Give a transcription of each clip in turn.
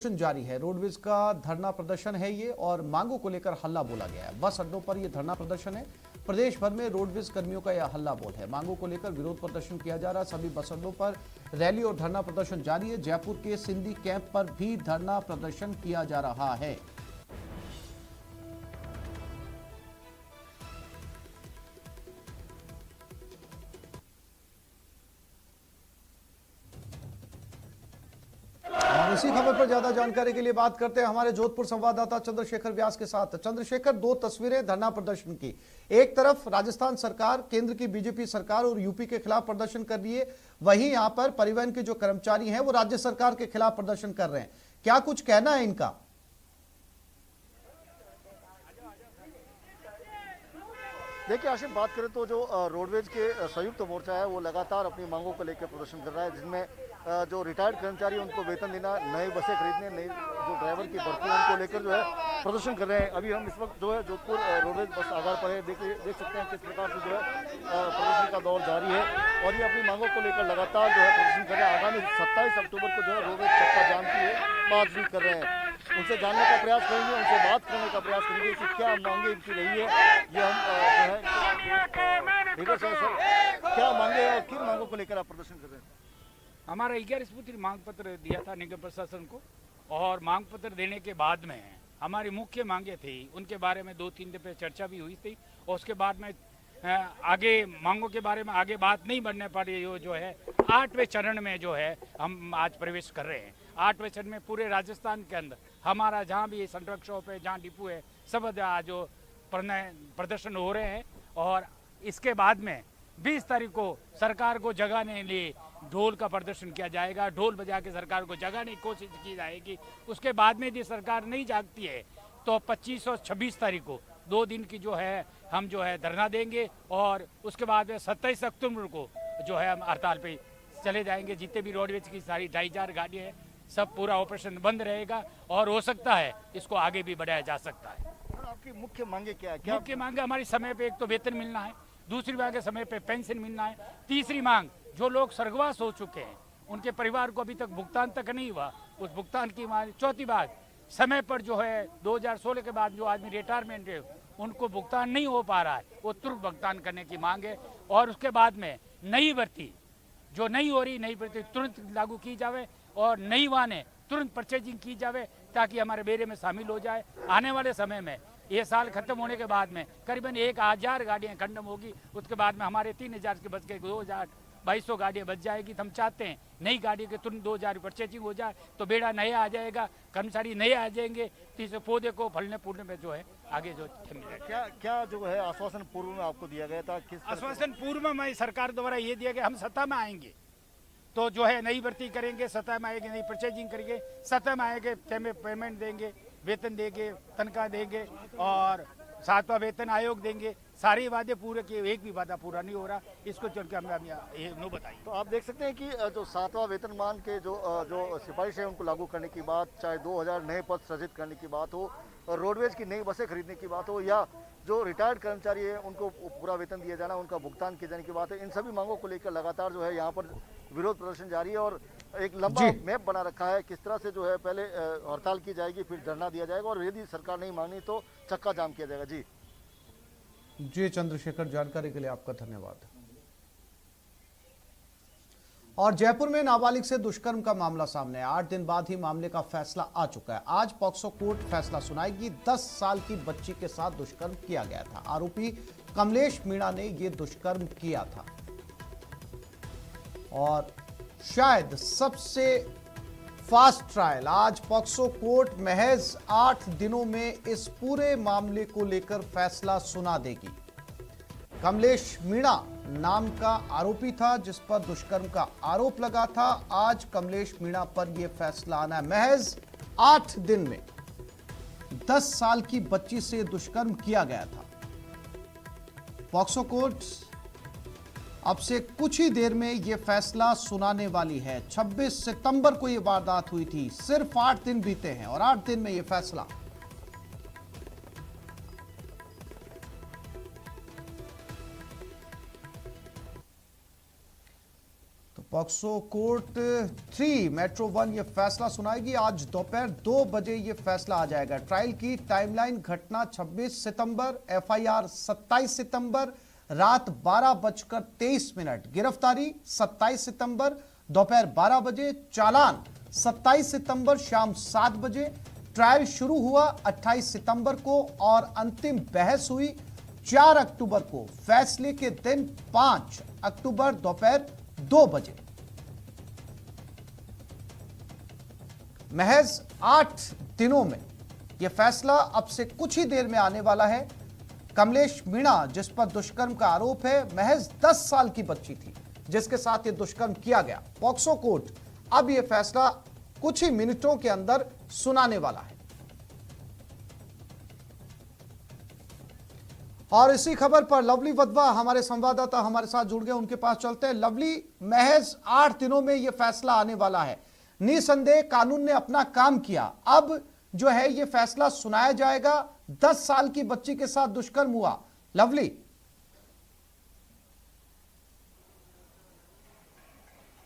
प्रदर्शन जारी है। रोडवेज का धरना प्रदर्शन है ये और मांगों को लेकर हल्ला बोला गया है। बस अड्डों पर ये धरना प्रदर्शन है। प्रदेश भर में रोडवेज कर्मियों का यह हल्ला बोल है। मांगों को लेकर विरोध प्रदर्शन किया जा रहा है। सभी बस अड्डों पर रैली और धरना प्रदर्शन जारी है। जयपुर के सिंधी कैंप पर भी धरना प्रदर्शन किया जा रहा है। और इसी खबर पर ज्यादा जानकारी के लिए बात करते हैं हमारे जोधपुर संवाददाता चंद्रशेखर व्यास के साथ। चंद्रशेखर, दो तस्वीरें धरना प्रदर्शन की। एक तरफ राजस्थान सरकार, केंद्र की बीजेपी सरकार और यूपी के खिलाफ प्रदर्शन कर रही है, वहीं यहां पर परिवहन के जो कर्मचारी हैं वो राज्य सरकार के खिलाफ प्रदर्शन कर रहे हैं। क्या कुछ कहना है इनका? देखिए आशिफ, बात करें तो जो रोडवेज के संयुक्त मोर्चा है वो लगातार अपनी मांगों को लेकर प्रदर्शन कर रहा है, जिसमें जो रिटायर्ड कर्मचारी उनको वेतन देना, नई बसें खरीदने, नई जो ड्राइवर की भर्ती है उनको लेकर जो है प्रदर्शन कर रहे हैं। अभी हम इस वक्त जो है जोधपुर रोडवेज बस आधार पर है। देख सकते हैं किस प्रकार से जो है प्रदर्शन का दौर जारी है और ये अपनी मांगों को लेकर लगातार जो है प्रदर्शन कर रहे हैं। आगामी 27 अक्टूबर को जो है रोडवेज चक्का जाम की बात भी कर रहे हैं। उनसे जानने का प्रयास करेंगे, उनसे बात करने का प्रयास करेंगे कि क्या मांगे इनकी रही है। ये हम जो है सर क्या मांगे और किन मांगों को लेकर आप प्रदर्शन कर रहे हैं? हमारा 11 स्फूर्ति मांग पत्र दिया था निगम प्रशासन को और मांग पत्र देने के बाद में हमारी मुख्य मांगे थी, उनके बारे में 2-3 दिन पे चर्चा भी हुई थी और उसके बाद में आगे मांगों के बारे में आगे बात नहीं बढ़ने पाई। जो है 8वें चरण में जो है हम आज प्रवेश कर रहे हैं। 8वें चरण में पूरे राजस्थान के अंदर हमारा जहाँ भी सेंट्रल शॉप है, जहाँ डिपो है, सब जो प्रदर्शन हो रहे हैं और इसके बाद में 20 तारीख को सरकार को जगाने के लिए ढोल का प्रदर्शन किया जाएगा। ढोल बजा के सरकार को जगाने की कोशिश की जाएगी। उसके बाद में यदि सरकार नहीं जागती है तो 25 और 26 तारीख को 2 दिन की जो है हम जो है धरना देंगे और उसके बाद में 27 अक्टूबर को जो है हम हड़ताल पे चले जाएंगे। जितने भी रोडवेज की सारी 2500 गाड़ियाँ हैं, सब पूरा ऑपरेशन बंद रहेगा और हो सकता है इसको आगे भी बढ़ाया जा सकता है। आपकी मुख्य मांगे क्या है? मुख्य मांगे हमारी समय पे एक तो वेतन मिलना है, दूसरी मांग है समय पे पेंशन मिलना है, तीसरी मांग जो लोग स्वर्गवास हो चुके हैं उनके परिवार को अभी तक भुगतान तक नहीं हुआ, उस भुगतान की मांग। चौथी बात, समय पर जो है 2016 के बाद जो आदमी रिटायरमेंट है उनको भुगतान नहीं हो पा रहा है, वो तुरंत भुगतान करने की मांग है। और उसके बाद में नई भर्ती जो नहीं हो रही, नई भर्ती तुरंत लागू की जाए और नई वाहनें तुरंत परचेजिंग की जाए ताकि हमारे बेरे में शामिल हो जाए। आने वाले समय में ये साल खत्म होने के बाद में करीबन 1000 गाड़ियाँ खंडम होगी। उसके बाद में हमारे 3000 के बच के 2200 गाड़ियाँ बच जाएगी। तो हम चाहते हैं नई गाड़ी के तुरंत 2000 परचेजिंग हो जाए तो बेड़ा नया आ जाएगा, कर्मचारी नए आ जाएंगे, तीसरे पौधे को फलने फूलने में जो है आगे जो क्या जो है आश्वासन पूर्व में आपको दिया गया था? किस आश्वासन पूर्व में सरकार द्वारा ये दिया गया हम सत्ता में आएंगे तो जो है नई भर्ती करेंगे, सत्ता में आएंगे नई परचेजिंग करेंगे, सत्ता में आएंगे पेमेंट देंगे, वेतन देंगे, तनख्वाह देंगे और 7वां वेतन आयोग देंगे। सारे वादे पूरे किए, एक भी वादा पूरा नहीं हो रहा। इसको चल के हमें ये नो बताइए। तो आप देख सकते हैं कि जो 7वां वेतनमान के जो सिफारिश है उनको लागू करने की बात, चाहे 2000 नए पद सृजित करने की बात हो, रोडवेज की नई बसें खरीदने की बात हो, या जो रिटायर्ड कर्मचारी है उनको पूरा वेतन दिया जाना, उनका भुगतान किए जाने की बात है, इन सभी मांगों को लेकर लगातार जो है यहाँ पर विरोध प्रदर्शन जारी है और एक लंबा मैप बना रखा है किस तरह से जो है पहले हड़ताल की जाएगी, फिर धरना दिया जाएगा और यदि सरकार नहीं मानी तो चक्का जाम किया जाएगा। जी चंद्रशेखर, जानकारी के लिए आपका धन्यवाद। और जयपुर में नाबालिग से दुष्कर्म का मामला सामने है। 8 दिन बाद ही मामले का फैसला आ चुका है। आज पॉक्सो कोर्ट फैसला सुनाएगी। 10 साल की बच्ची के साथ दुष्कर्म किया गया था। आरोपी कमलेश मीणा ने यह दुष्कर्म किया था और शायद सबसे फास्ट ट्रायल आज पॉक्सो कोर्ट महज 8 दिनों में इस पूरे मामले को लेकर फैसला सुना देगी। कमलेश मीणा नाम का आरोपी था जिस पर दुष्कर्म का आरोप लगा था। आज कमलेश मीणा पर यह फैसला आना है। महज 8 दिन में 10 साल की बच्ची से दुष्कर्म किया गया था। पॉक्सो कोर्ट अब से कुछ ही देर में यह फैसला सुनाने वाली है। 26 सितंबर को यह वारदात हुई थी। सिर्फ 8 दिन बीते हैं और 8 दिन में यह फैसला। तो पॉक्सो कोर्ट 3 मेट्रो 1 ये फैसला सुनाएगी। आज दोपहर 2 बजे ये फैसला आ जाएगा। ट्रायल की टाइमलाइन: घटना 26 सितंबर, एफआईआर 27 सितंबर रात 12:23। गिरफ्तारी 27 सितंबर दोपहर 12 बजे, चालान 27 सितंबर शाम 7 बजे। ट्रायल शुरू हुआ 28 सितंबर को और अंतिम बहस हुई 4 अक्टूबर को। फैसले के दिन 5 अक्टूबर दोपहर 2 बजे। महज 8 दिनों में यह फैसला अब से कुछ ही देर में आने वाला है। कमलेश मीणा, जिस पर दुष्कर्म का आरोप है, महज 10 साल की बच्ची थी जिसके साथ यह दुष्कर्म किया गया। पॉक्सो कोर्ट अब यह फैसला कुछ ही मिनटों के अंदर सुनाने वाला है। और इसी खबर पर लवली वधवा हमारे संवाददाता हमारे साथ जुड़ गए, उनके पास चलते हैं। लवली, महज 8 दिनों में यह फैसला आने वाला है। निसंदेह कानून ने अपना काम किया। अब जो है यह फैसला सुनाया जाएगा। 10 साल की बच्ची के साथ दुष्कर्म हुआ। लवली,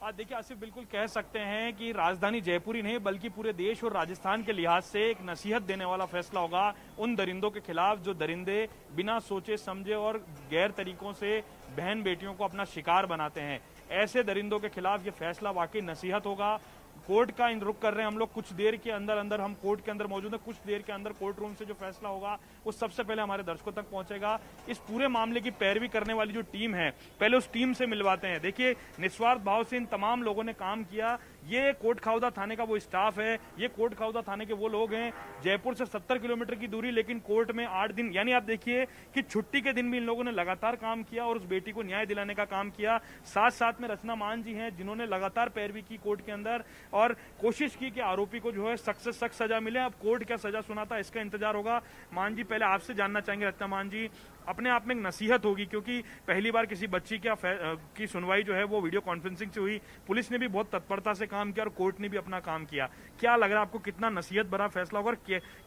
आज देखिए आसिफ, बिल्कुल कह सकते हैं कि राजधानी जयपुर ही नहीं बल्कि पूरे देश और राजस्थान के लिहाज से एक नसीहत देने वाला फैसला होगा उन दरिंदों के खिलाफ जो दरिंदे बिना सोचे समझे और गैर तरीकों से बहन बेटियों को अपना शिकार बनाते हैं। ऐसे दरिंदों के खिलाफ ये फैसला वाकई नसीहत होगा। कोर्ट का रुख कर रहे हैं हम लोग। कुछ देर के अंदर अंदर हम कोर्ट के अंदर मौजूद हैं। कुछ देर के अंदर कोर्ट रूम से जो फैसला होगा वो सबसे पहले हमारे दर्शकों तक पहुंचेगा। इस पूरे मामले की पैरवी करने वाली जो टीम है, पहले उस टीम से मिलवाते हैं। देखिए, निस्वार्थ भाव से इन तमाम लोगों ने काम किया। ये कोट खाउदा थाने का वो स्टाफ है, ये कोट खाउदा थाने के वो लोग हैं। जयपुर से 70 किलोमीटर की दूरी, लेकिन कोर्ट में 8 दिन, यानी आप देखिए कि छुट्टी के दिन भी इन लोगों ने लगातार काम किया और उस बेटी को न्याय दिलाने का काम किया। साथ साथ में रचना मान जी हैं जिन्होंने लगातार पैरवी की कोर्ट के अंदर और कोशिश की कि आरोपी को जो है सख्त से सख्त सजा मिले। अब कोर्ट क्या सजा सुनाता है इसका इंतजार होगा। मान जी, पहले आपसे जानना चाहेंगे, रचना मान जी, अपने आप में एक नसीहत होगी क्योंकि पहली बार किसी बच्ची की सुनवाई जो है वो वीडियो कॉन्फ्रेंसिंग से हुई। पुलिस ने भी बहुत तत्परता से काम किया और कोर्ट ने भी अपना काम किया। क्या लग रहा है आपको, कितना नसीहत भरा फैसला होगा और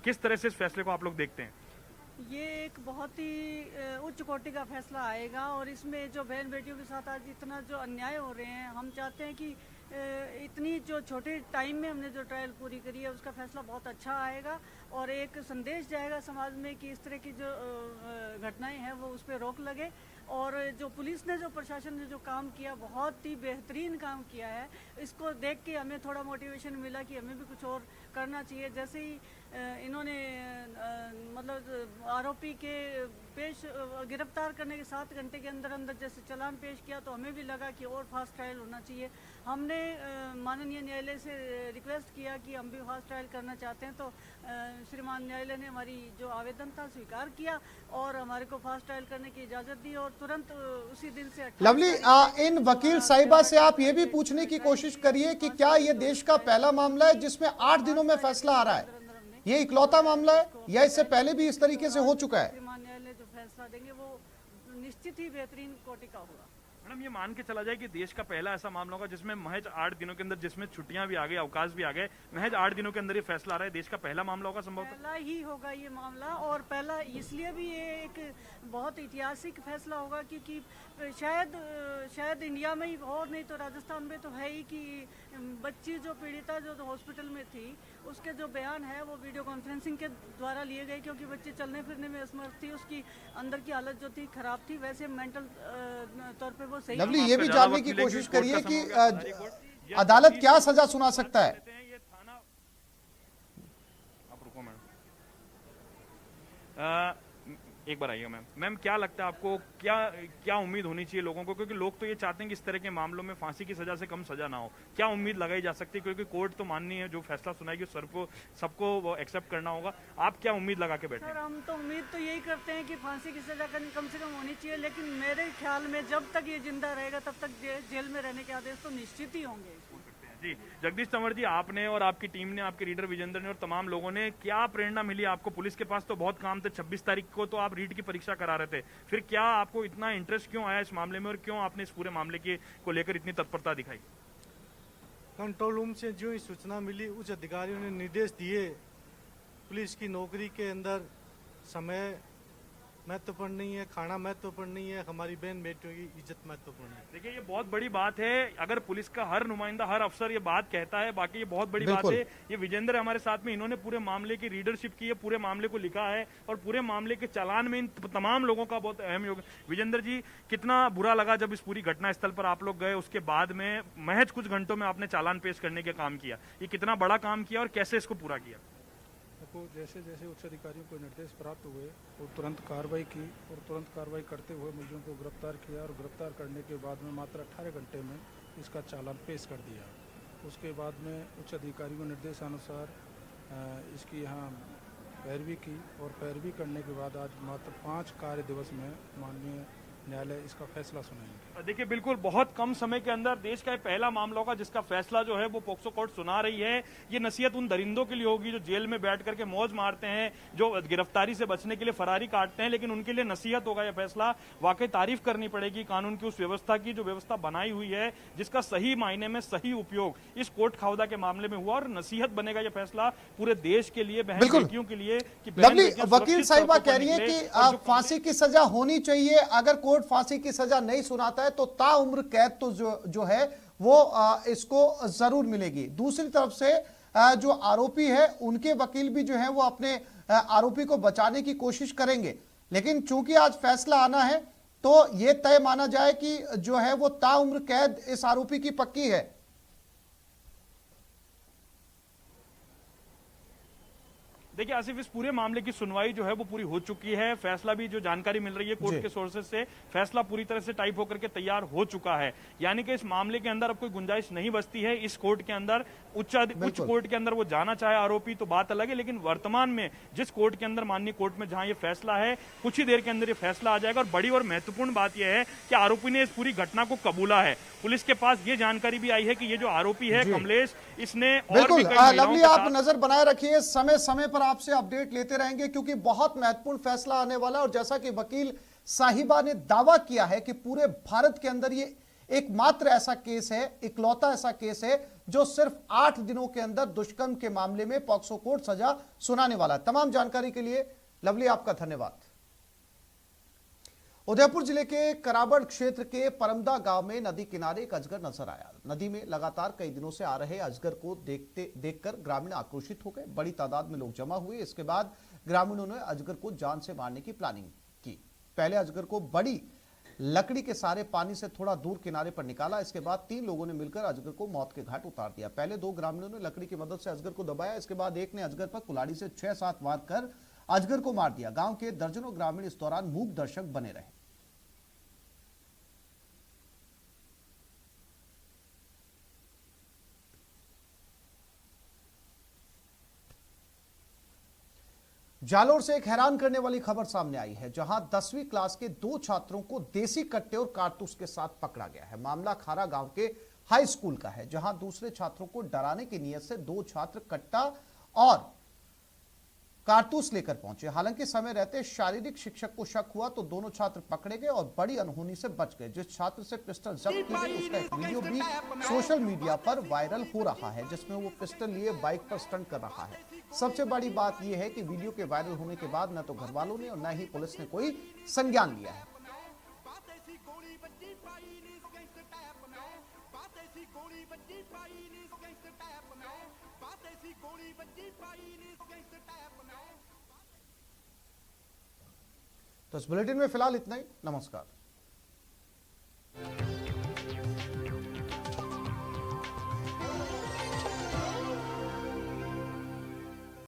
किस तरह से इस फैसले को आप लोग देखते हैं? ये एक बहुत ही उच्च कोटि का फैसला आएगा और इसमें जो बहन बेटियों के साथ आज इतना जो अन्याय हो रहे हैं, हम चाहते हैं कि इतनी जो छोटे टाइम में हमने जो ट्रायल पूरी करी है उसका फैसला बहुत अच्छा आएगा और एक संदेश जाएगा समाज में कि इस तरह की जो घटनाएं हैं वो उस पर रोक लगे। और जो पुलिस ने, जो प्रशासन ने जो काम किया, बहुत ही बेहतरीन काम किया है। इसको देख के हमें थोड़ा मोटिवेशन मिला कि हमें भी कुछ और करना चाहिए। जैसे ही इन्होंने मतलब आरोपी के गिरफ्तार करने के 7 घंटे के अंदर अंदर जैसे चालान पेश किया तो हमें भी लगा कि और फास्ट ट्रायल होना चाहिए। हमने माननीय न्यायालय से रिक्वेस्ट किया कि हम भी फास्ट ट्रायल करना चाहते हैं, तो श्रीमान न्यायालय ने हमारी जो आवेदन था स्वीकार किया और हमारे को फास्ट ट्रायल करने की इजाज़त दी और तुरंत उसी दिन से। लवली, इन वकील साहिबा से आप ये भी पूछने की कोशिश करिए कि क्या ये देश का पहला मामला है जिसमें 8 दिनों में फैसला आ रहा है? ये इकलौता मामला है या इससे पहले भी इस तरीके से हो चुका है? श्रीमान न्यायालय जो फैसला देंगे वो निश्चित ही बेहतरीन कोटि का होगा। मैडम, ये मान के चला जाए कि देश का पहला ऐसा मामला होगा जिसमें महज 8 दिनों के अंदर, जिसमें छुट्टियां भी आ गई, अवकाश भी आ गए, महज 8 दिनों के अंदर ये फैसला आ रहा है। देश का पहला मामला होगा संभवतः, पहला ही होगा ये मामला। और पहला इसलिए भी ये एक बहुत ऐतिहासिक फैसला होगा क्योंकि शायद इंडिया में ही हो, नहीं तो राजस्थान में तो है ही, कि बच्ची जो पीड़िता जो हॉस्पिटल में थी उसके जो बयान है वो वीडियो कॉन्फ्रेंसिंग के द्वारा लिए गए क्योंकि बच्ची चलने फिरने में असमर्थ थी, उसकी अंदर की हालत जो थी खराब थी, वैसे मेंटल तौर पे वो सही। लवली, ये भी जानने की कोशिश करिए कि अदालत क्या सजा सुना सकता है? आप रुको मैडम, एक बार आइए मैम, क्या लगता है आपको, क्या उम्मीद होनी चाहिए लोगों को, क्योंकि लोग तो ये चाहते हैं कि इस तरह के मामलों में फांसी की सजा से कम सजा ना हो। क्या उम्मीद लगाई जा सकती है, क्योंकि कोर्ट तो माननी है, जो फैसला सुनाएगी सबको वो एक्सेप्ट करना होगा। आप क्या उम्मीद लगा के बैठे? सर, हम तो उम्मीद तो यही करते हैं कि फांसी की सजा कम से कम होनी चाहिए, लेकिन मेरे ख्याल में जब तक ये जिंदा रहेगा तब तक जेल में रहने के आदेश तो निश्चित ही होंगे। जी, जगदीश तंवर जी, आपने और आपकी टीम ने, आपके रीडर विजेंद्र ने और तमाम लोगों ने, क्या प्रेरणा मिली आपको? पुलिस के पास तो बहुत काम थे, 26 तारीख को तो आप रीड की परीक्षा करा रहे थे, फिर क्या आपको इतना इंटरेस्ट क्यों आया इस मामले में और क्यों आपने इस पूरे मामले को लेकर इतनी तत्परता दिखाई? कंट्रोल रूम से जो ही सूचना मिली, उच्च अधिकारियों ने निर्देश दिए, पुलिस की नौकरी के अंदर समय महत्वपूर्ण नहीं है, खाना महत्वपूर्ण नहीं है, हमारी बहन बेटियों की इज्जत महत्वपूर्ण है। देखिए ये बहुत बड़ी बात है, अगर पुलिस का हर नुमाइंदा हर अफसर ये बात कहता है, बाकी ये बहुत बड़ी बात है। ये विजेंद्र हमारे साथ में, इन्होंने पूरे मामले की रीडरशिप की है, पूरे मामले को लिखा है और पूरे मामले के चालान में इन तमाम लोगों का बहुत अहम योगदान। विजेंद्र जी, कितना बुरा लगा जब इस पूरी घटना स्थल पर आप लोग गए, उसके बाद में महज कुछ घंटों में आपने चालान पेश करने के काम किया, ये कितना बड़ा काम किया और कैसे इसको पूरा किया? देखो, जैसे जैसे उच्च अधिकारियों को निर्देश प्राप्त हुए और तुरंत कार्रवाई की और तुरंत कार्रवाई करते हुए मुलजिम को गिरफ्तार किया और गिरफ्तार करने के बाद में मात्र 18 घंटे में इसका चालान पेश कर दिया। उसके बाद में उच्च अधिकारियों के निर्देशानुसार इसकी यहाँ पैरवी की और पैरवी करने के बाद आज मात्र 5 कार्य दिवस में माननीय न्यायालय इसका फैसला सुनाएंगे। देखिए बिल्कुल बहुत कम समय के अंदर देश का पहला मामला होगा जिसका फैसला जो है वो पॉक्सो कोर्ट सुना रही है। ये नसीहत उन दरिंदों के लिए होगी जो जेल में बैठ करके मौज मारते हैं, जो गिरफ्तारी से बचने के लिए फरारी काटते हैं, लेकिन उनके लिए नसीहत होगा यह फैसला। वाकई तारीफ करनी पड़ेगी कानून की उस व्यवस्था की जो व्यवस्था बनाई हुई है, जिसका सही मायने में सही उपयोग इस कोर्ट खाउदा के मामले में हुआ और नसीहत बनेगा यह फैसला पूरे देश के लिए, बहन बेटियों के लिए। लवली, वकील साहिबा कह रही है कि फांसी की सजा होनी चाहिए, अगर कोर्ट फांसी की सजा नहीं सुनाता है तो ताउम्र कैद तो जो है वो इसको जरूर मिलेगी। दूसरी तरफ से जो आरोपी है उनके वकील भी जो है वो अपने आरोपी को बचाने की कोशिश करेंगे, लेकिन चूंकि आज फैसला आना है तो ये तय माना जाए कि जो है वो ताउम्र कैद इस आरोपी की पक्की है। देखिए आसिफ, इस पूरे मामले की सुनवाई जो है वो पूरी हो चुकी है। फैसला भी जो जानकारी मिल रही है कोर्ट के सोर्सेज से, फैसला पूरी तरह से टाइप होकर के तैयार हो चुका है। यानी कि इस मामले के अंदर अब कोई गुंजाइश नहीं बचती है इस कोर्ट के अंदर। उच्च कोर्ट के अंदर वो जाना चाहे आरोपी तो बात अलग है, लेकिन वर्तमान में जिस कोर्ट के अंदर, माननीय कोर्ट में जहां ये फैसला है, कुछ ही देर के अंदर ये फैसला आ जाएगा। और बड़ी और महत्वपूर्ण बात यह है कि आरोपी ने इस पूरी घटना को कबूला है। पुलिस के पास ये जानकारी भी आई है कि ये जो आरोपी है कमलेश, इसने बिल्कुल लवली, आप नजर बनाए रखिए, समय समय पर आपसे अपडेट लेते रहेंगे क्योंकि बहुत महत्वपूर्ण फैसला आने वाला है। और जैसा कि वकील साहिबा ने दावा किया है कि पूरे भारत के अंदर ये एकमात्र ऐसा केस है, इकलौता ऐसा केस है जो सिर्फ 8 दिनों के अंदर दुष्कर्म के मामले में पॉक्सो कोर्ट सजा सुनाने वाला है। तमाम जानकारी के लिए लवली आपका धन्यवाद। उदयपुर जिले के कराबड़ क्षेत्र के परमदा गांव में नदी किनारे एक अजगर नजर आया। नदी में लगातार कई दिनों से आ रहे अजगर को देखकर ग्रामीण आक्रोशित हो गए। बड़ी तादाद में लोग जमा हुए। इसके बाद ग्रामीणों ने अजगर को जान से मारने की प्लानिंग की। पहले अजगर को बड़ी लकड़ी के सहारे पानी से थोड़ा दूर किनारे पर निकाला। इसके बाद 3 लोगों ने मिलकर अजगर को मौत के घाट उतार दिया। पहले 2 ग्रामीणों ने लकड़ी की मदद से अजगर को दबाया। इसके बाद एक ने अजगर पर कुल्हाड़ी से 6-7 वार कर अजगर को मार दिया। गांव के दर्जनों ग्रामीण इस दौरान मूक दर्शक बने रहे। जालोर से एक हैरान करने वाली खबर सामने आई है, जहां 10वीं क्लास के 2 छात्रों को देसी कट्टे और कारतूस के साथ पकड़ा गया है। मामला खारा गांव के हाई स्कूल का है, जहां दूसरे छात्रों को डराने की नीयत से 2 छात्र कट्टा और कारतूस लेकर पहुंचे। हालांकि समय रहते शारीरिक शिक्षक को शक हुआ तो दोनों छात्र पकड़े गए और बड़ी अनहोनी से बच गए। जिस छात्र से पिस्टल जब्त की गई उसका एक वीडियो भी सोशल मीडिया पर वायरल हो रहा है, जिसमें वो पिस्टल लिए बाइक पर स्टंट कर रहा है। सबसे बड़ी बात यह है कि वीडियो के वायरल होने के बाद न तो घर वालों ने और न ही पुलिस ने कोई संज्ञान लिया है। तो इस बुलेटिन में फिलहाल इतना ही। नमस्कार।